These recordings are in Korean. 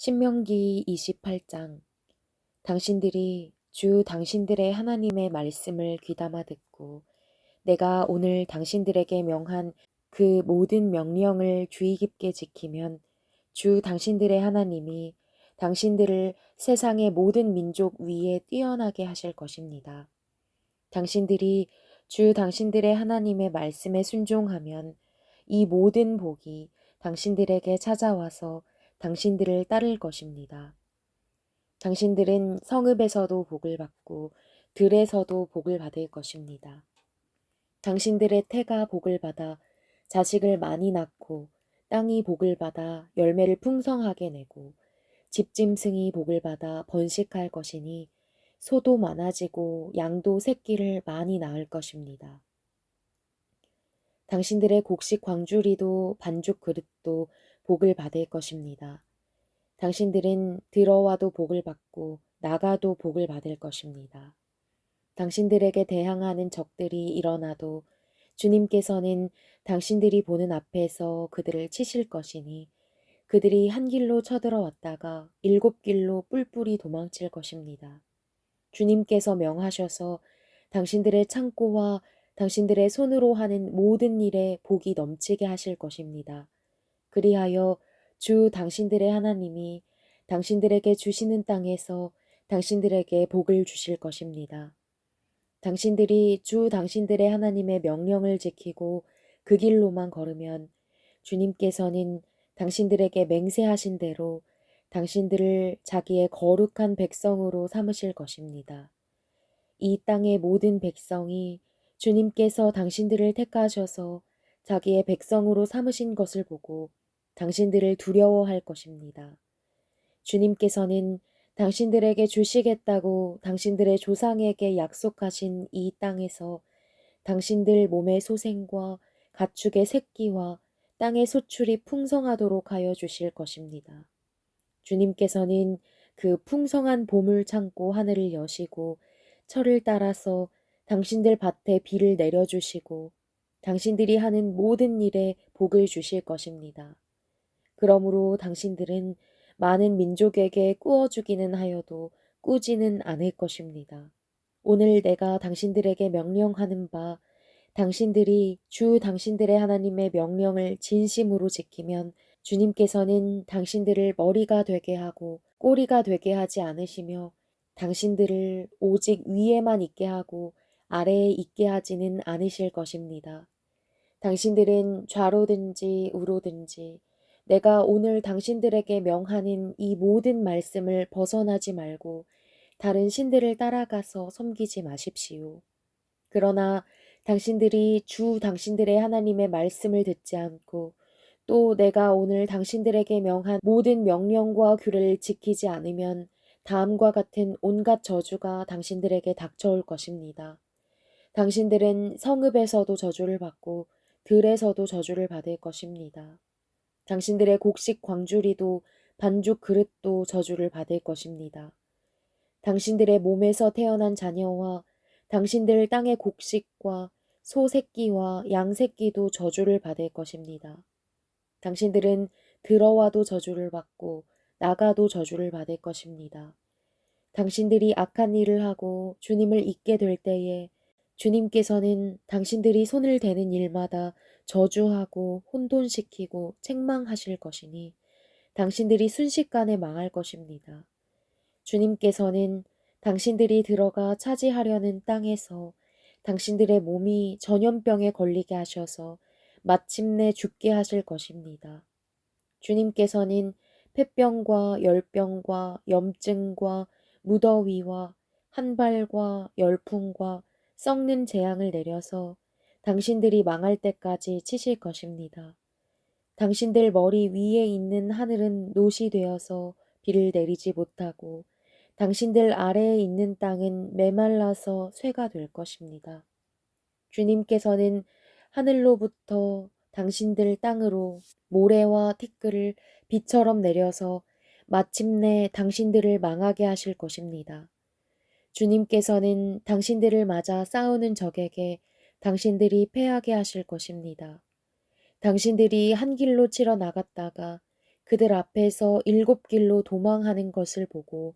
신명기 28장. 당신들이 주 당신들의 하나님의 말씀을 귀담아 듣고 내가 오늘 당신들에게 명한 그 모든 명령을 주의 깊게 지키면 주 당신들의 하나님이 당신들을 세상의 모든 민족 위에 뛰어나게 하실 것입니다. 당신들이 주 당신들의 하나님의 말씀에 순종하면 이 모든 복이 당신들에게 찾아와서 당신들을 따를 것입니다. 당신들은 성읍에서도 복을 받고 들에서도 복을 받을 것입니다. 당신들의 태가 복을 받아 자식을 많이 낳고 땅이 복을 받아 열매를 풍성하게 내고 집짐승이 복을 받아 번식할 것이니 소도 많아지고 양도 새끼를 많이 낳을 것입니다. 당신들의 곡식 광주리도 반죽 그릇도 복을 받을 것입니다. 당신들은 들어와도 복을 받고 나가도 복을 받을 것입니다. 당신들에게 대항하는 적들이 일어나도 주님께서는 당신들이 보는 앞에서 그들을 치실 것이니 그들이 한 길로 쳐들어왔다가 7길로 뿔뿔이 도망칠 것입니다. 주님께서 명하셔서 당신들의 창고와 당신들의 손으로 하는 모든 일에 복이 넘치게 하실 것입니다. 그리하여 주 당신들의 하나님이 당신들에게 주시는 땅에서 당신들에게 복을 주실 것입니다. 당신들이 주 당신들의 하나님의 명령을 지키고 그 길로만 걸으면 주님께서는 당신들에게 맹세하신 대로 당신들을 자기의 거룩한 백성으로 삼으실 것입니다. 이 땅의 모든 백성이 주님께서 당신들을 택하셔서 자기의 백성으로 삼으신 것을 보고 당신들을 두려워할 것입니다. 주님께서는 당신들에게 주시겠다고 당신들의 조상에게 약속하신 이 땅에서 당신들 몸의 소생과 가축의 새끼와 땅의 소출이 풍성하도록 하여 주실 것입니다. 주님께서는 그 풍성한 보물 창고 하늘을 여시고 철을 따라서 당신들 밭에 비를 내려주시고 당신들이 하는 모든 일에 복을 주실 것입니다. 그러므로 당신들은 많은 민족에게 꾸어주기는 하여도 꾸지는 않을 것입니다. 오늘 내가 당신들에게 명령하는 바 당신들이 주 당신들의 하나님의 명령을 진심으로 지키면 주님께서는 당신들을 머리가 되게 하고 꼬리가 되게 하지 않으시며 당신들을 오직 위에만 있게 하고 아래에 있게 하지는 않으실 것입니다. 당신들은 좌로든지 우로든지 내가 오늘 당신들에게 명하는 이 모든 말씀을 벗어나지 말고 다른 신들을 따라가서 섬기지 마십시오. 그러나 당신들이 주 당신들의 하나님의 말씀을 듣지 않고 또 내가 오늘 당신들에게 명한 모든 명령과 규례를 지키지 않으면 다음과 같은 온갖 저주가 당신들에게 닥쳐올 것입니다. 당신들은 성읍에서도 저주를 받고 들에서도 저주를 받을 것입니다. 당신들의 곡식 광주리도 반죽 그릇도 저주를 받을 것입니다. 당신들의 몸에서 태어난 자녀와 당신들 땅의 곡식과 소 새끼와 양 새끼도 저주를 받을 것입니다. 당신들은 들어와도 저주를 받고 나가도 저주를 받을 것입니다. 당신들이 악한 일을 하고 주님을 잊게 될 때에 주님께서는 당신들이 손을 대는 일마다 저주하고 혼돈시키고 책망하실 것이니 당신들이 순식간에 망할 것입니다. 주님께서는 당신들이 들어가 차지하려는 땅에서 당신들의 몸이 전염병에 걸리게 하셔서 마침내 죽게 하실 것입니다. 주님께서는 폐병과 열병과 염증과 무더위와 한발과 열풍과 썩는 재앙을 내려서 당신들이 망할 때까지 치실 것입니다. 당신들 머리 위에 있는 하늘은 노시 되어서 비를 내리지 못하고 당신들 아래에 있는 땅은 메말라서 쇠가 될 것입니다. 주님께서는 하늘로부터 당신들 땅으로 모래와 티끌을 비처럼 내려서 마침내 당신들을 망하게 하실 것입니다. 주님께서는 당신들을 맞아 싸우는 적에게 당신들이 패하게 하실 것입니다. 당신들이 한 길로 치러 나갔다가 그들 앞에서 7길로 도망하는 것을 보고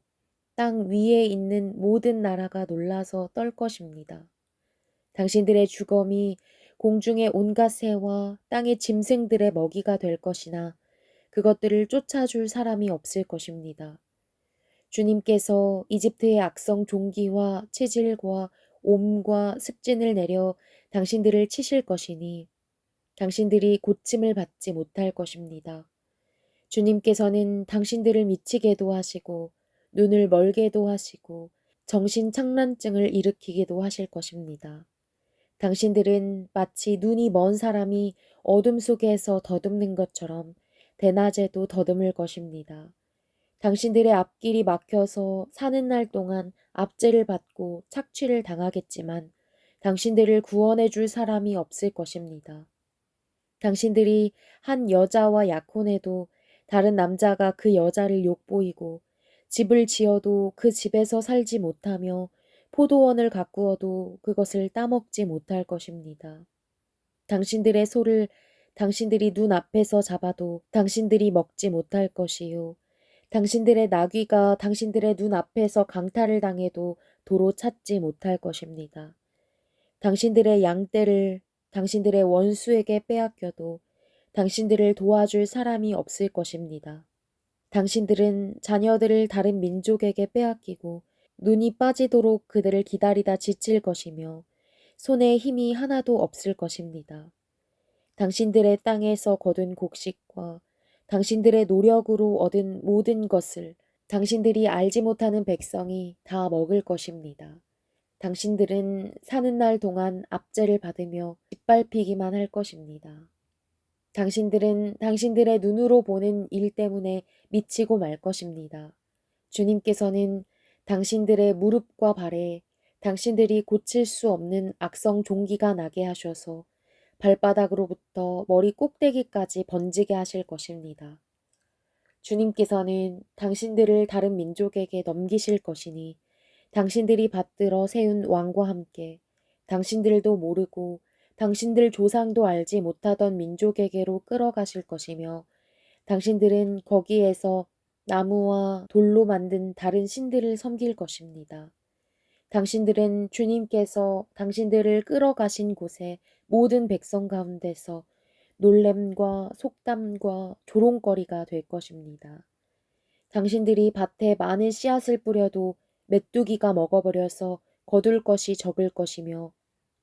땅 위에 있는 모든 나라가 놀라서 떨 것입니다. 당신들의 주검이 공중의 온갖 새와 땅의 짐승들의 먹이가 될 것이나 그것들을 쫓아줄 사람이 없을 것입니다. 주님께서 이집트의 악성 종기와 체질과 옴과 습진을 내려 당신들을 치실 것이니 당신들이 고침을 받지 못할 것입니다. 주님께서는 당신들을 미치게도 하시고 눈을 멀게도 하시고 정신착란증을 일으키기도 하실 것입니다. 당신들은 마치 눈이 먼 사람이 어둠 속에서 더듬는 것처럼 대낮에도 더듬을 것입니다. 당신들의 앞길이 막혀서 사는 날 동안 압제를 받고 착취를 당하겠지만 당신들을 구원해 줄 사람이 없을 것입니다. 당신들이 한 여자와 약혼해도 다른 남자가 그 여자를 욕보이고 집을 지어도 그 집에서 살지 못하며 포도원을 가꾸어도 그것을 따먹지 못할 것입니다. 당신들의 소를 당신들이 눈앞에서 잡아도 당신들이 먹지 못할 것이요. 당신들의 나귀가 당신들의 눈앞에서 강탈을 당해도 도로 찾지 못할 것입니다. 당신들의 양떼를 당신들의 원수에게 빼앗겨도 당신들을 도와줄 사람이 없을 것입니다. 당신들은 자녀들을 다른 민족에게 빼앗기고 눈이 빠지도록 그들을 기다리다 지칠 것이며 손에 힘이 하나도 없을 것입니다. 당신들의 땅에서 거둔 곡식과 당신들의 노력으로 얻은 모든 것을 당신들이 알지 못하는 백성이 다 먹을 것입니다. 당신들은 사는 날 동안 압제를 받으며 짓밟히기만 할 것입니다. 당신들은 당신들의 눈으로 보는 일 때문에 미치고 말 것입니다. 주님께서는 당신들의 무릎과 발에 당신들이 고칠 수 없는 악성 종기가 나게 하셔서 발바닥으로부터 머리 꼭대기까지 번지게 하실 것입니다. 주님께서는 당신들을 다른 민족에게 넘기실 것이니 당신들이 받들어 세운 왕과 함께 당신들도 모르고 당신들 조상도 알지 못하던 민족에게로 끌어가실 것이며 당신들은 거기에서 나무와 돌로 만든 다른 신들을 섬길 것입니다. 당신들은 주님께서 당신들을 끌어가신 곳에 모든 백성 가운데서 놀램과 속담과 조롱거리가 될 것입니다. 당신들이 밭에 많은 씨앗을 뿌려도 메뚜기가 먹어버려서 거둘 것이 적을 것이며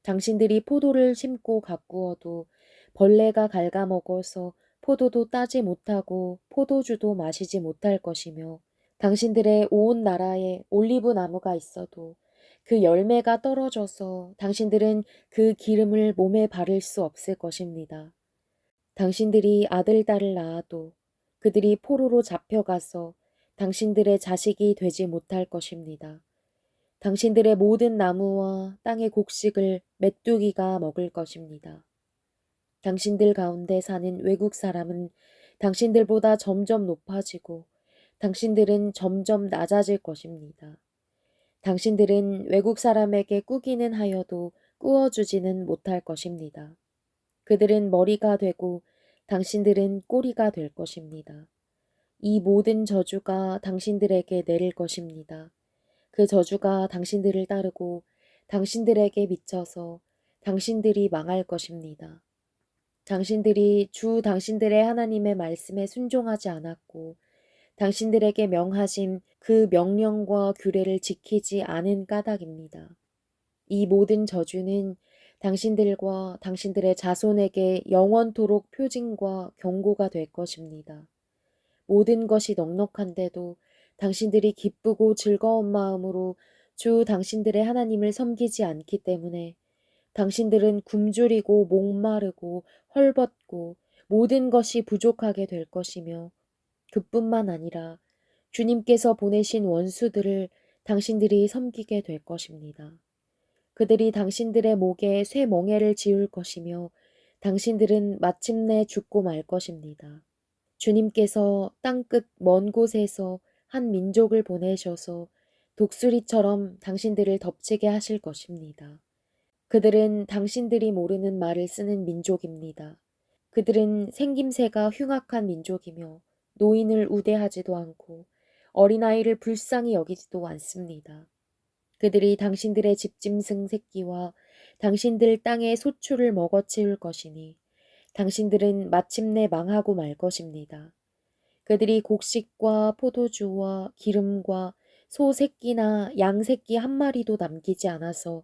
당신들이 포도를 심고 가꾸어도 벌레가 갉아먹어서 포도도 따지 못하고 포도주도 마시지 못할 것이며 당신들의 온 나라에 올리브 나무가 있어도 그 열매가 떨어져서 당신들은 그 기름을 몸에 바를 수 없을 것입니다. 당신들이 아들, 딸을 낳아도 그들이 포로로 잡혀가서 당신들의 자식이 되지 못할 것입니다. 당신들의 모든 나무와 땅의 곡식을 메뚜기가 먹을 것입니다. 당신들 가운데 사는 외국 사람은 당신들보다 점점 높아지고 당신들은 점점 낮아질 것입니다. 당신들은 외국 사람에게 꾸기는 하여도 꾸어주지는 못할 것입니다. 그들은 머리가 되고 당신들은 꼬리가 될 것입니다. 이 모든 저주가 당신들에게 내릴 것입니다. 그 저주가 당신들을 따르고 당신들에게 미쳐서 당신들이 망할 것입니다. 당신들이 주 당신들의 하나님의 말씀에 순종하지 않았고 당신들에게 명하신 그 명령과 규례를 지키지 않은 까닭입니다. 이 모든 저주는 당신들과 당신들의 자손에게 영원토록 표징과 경고가 될 것입니다. 모든 것이 넉넉한데도 당신들이 기쁘고 즐거운 마음으로 주 당신들의 하나님을 섬기지 않기 때문에 당신들은 굶주리고 목마르고 헐벗고 모든 것이 부족하게 될 것이며 그뿐만 아니라 주님께서 보내신 원수들을 당신들이 섬기게 될 것입니다. 그들이 당신들의 목에 쇠멍에를 지을 것이며 당신들은 마침내 죽고 말 것입니다. 주님께서 땅끝 먼 곳에서 한 민족을 보내셔서 독수리처럼 당신들을 덮치게 하실 것입니다. 그들은 당신들이 모르는 말을 쓰는 민족입니다. 그들은 생김새가 흉악한 민족이며 노인을 우대하지도 않고 어린아이를 불쌍히 여기지도 않습니다. 그들이 당신들의 집짐승 새끼와 당신들 땅의 소출을 먹어치울 것이니 당신들은 마침내 망하고 말 것입니다. 그들이 곡식과 포도주와 기름과 소 새끼나 양 새끼 한 마리도 남기지 않아서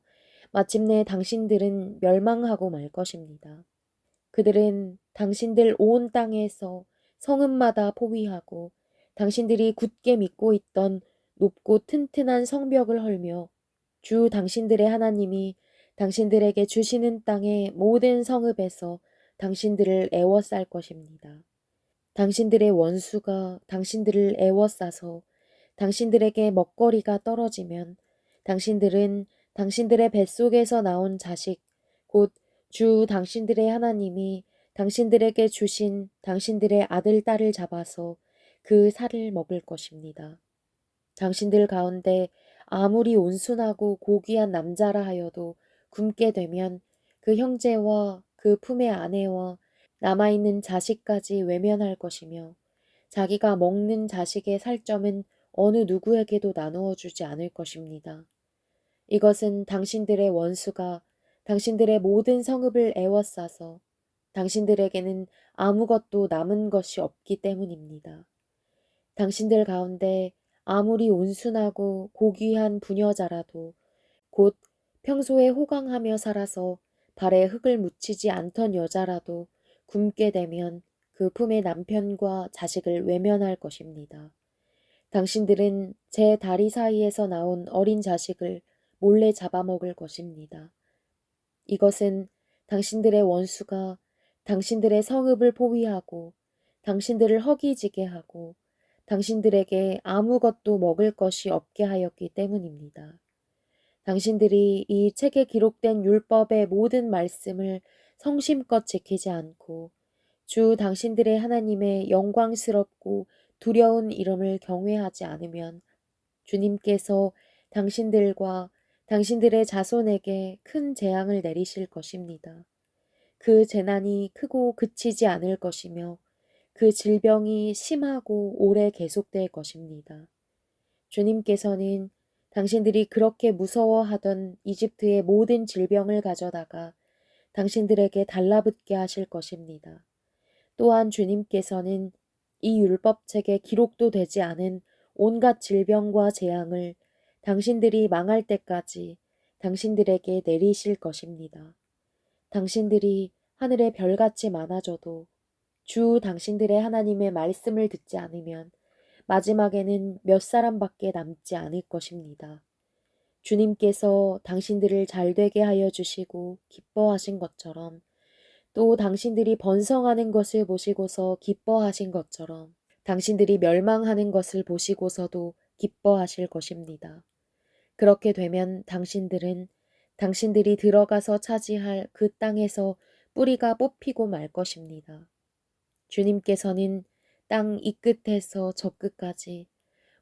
마침내 당신들은 멸망하고 말 것입니다. 그들은 당신들 온 땅에서 성읍마다 포위하고 당신들이 굳게 믿고 있던 높고 튼튼한 성벽을 헐며 주 당신들의 하나님이 당신들에게 주시는 땅의 모든 성읍에서 당신들을 애워쌀 것입니다. 당신들의 원수가 당신들을 애워싸서 당신들에게 먹거리가 떨어지면 당신들은 당신들의 뱃속에서 나온 자식, 곧 주 당신들의 하나님이 당신들에게 주신 당신들의 아들, 딸을 잡아서 그 살을 먹을 것입니다. 당신들 가운데 아무리 온순하고 고귀한 남자라 하여도 굶게 되면 그 형제와 그 품의 아내와 남아있는 자식까지 외면할 것이며 자기가 먹는 자식의 살점은 어느 누구에게도 나누어 주지 않을 것입니다. 이것은 당신들의 원수가 당신들의 모든 성읍을 애워싸서 당신들에게는 아무것도 남은 것이 없기 때문입니다. 당신들 가운데 아무리 온순하고 고귀한 부녀자라도 곧 평소에 호강하며 살아서 발에 흙을 묻히지 않던 여자라도 굶게 되면 그 품의 남편과 자식을 외면할 것입니다. 당신들은 제 다리 사이에서 나온 어린 자식을 몰래 잡아먹을 것입니다. 이것은 당신들의 원수가 당신들의 성읍을 포위하고 당신들을 허기지게 하고 당신들에게 아무것도 먹을 것이 없게 하였기 때문입니다. 당신들이 이 책에 기록된 율법의 모든 말씀을 성심껏 지키지 않고 주 당신들의 하나님의 영광스럽고 두려운 이름을 경외하지 않으면 주님께서 당신들과 당신들의 자손에게 큰 재앙을 내리실 것입니다. 그 재난이 크고 그치지 않을 것이며 그 질병이 심하고 오래 계속될 것입니다. 주님께서는 당신들이 그렇게 무서워하던 이집트의 모든 질병을 가져다가 당신들에게 달라붙게 하실 것입니다. 또한 주님께서는 이 율법책에 기록도 되지 않은 온갖 질병과 재앙을 당신들이 망할 때까지 당신들에게 내리실 것입니다. 당신들이 하늘의 별같이 많아져도 주 당신들의 하나님의 말씀을 듣지 않으면 마지막에는 몇 사람밖에 남지 않을 것입니다. 주님께서 당신들을 잘되게 하여 주시고 기뻐하신 것처럼 또 당신들이 번성하는 것을 보시고서 기뻐하신 것처럼 당신들이 멸망하는 것을 보시고서도 기뻐하실 것입니다. 그렇게 되면 당신들은 당신들이 들어가서 차지할 그 땅에서 뿌리가 뽑히고 말 것입니다. 주님께서는 땅 이 끝에서 저 끝까지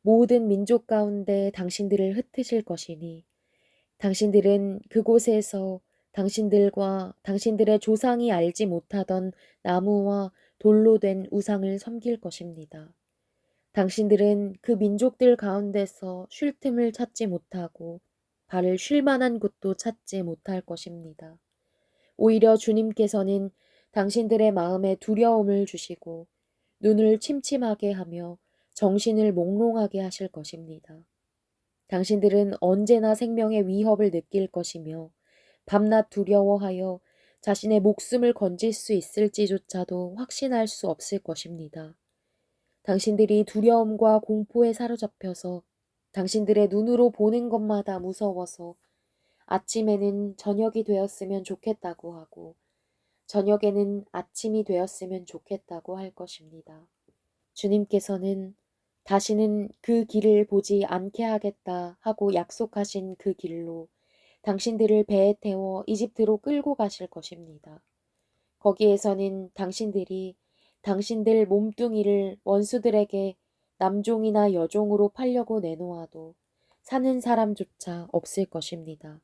모든 민족 가운데 당신들을 흩으실 것이니 당신들은 그곳에서 당신들과 당신들의 조상이 알지 못하던 나무와 돌로 된 우상을 섬길 것입니다. 당신들은 그 민족들 가운데서 쉴 틈을 찾지 못하고 발을 쉴 만한 곳도 찾지 못할 것입니다. 오히려 주님께서는 당신들의 마음에 두려움을 주시고 눈을 침침하게 하며 정신을 몽롱하게 하실 것입니다. 당신들은 언제나 생명의 위협을 느낄 것이며 밤낮 두려워하여 자신의 목숨을 건질 수 있을지조차도 확신할 수 없을 것입니다. 당신들이 두려움과 공포에 사로잡혀서 당신들의 눈으로 보는 것마다 무서워서 아침에는 저녁이 되었으면 좋겠다고 하고 저녁에는 아침이 되었으면 좋겠다고 할 것입니다. 주님께서는 다시는 그 길을 보지 않게 하겠다 하고 약속하신 그 길로 당신들을 배에 태워 이집트로 끌고 가실 것입니다. 거기에서는 당신들이 당신들 몸뚱이를 원수들에게 남종이나 여종으로 팔려고 내놓아도 사는 사람조차 없을 것입니다.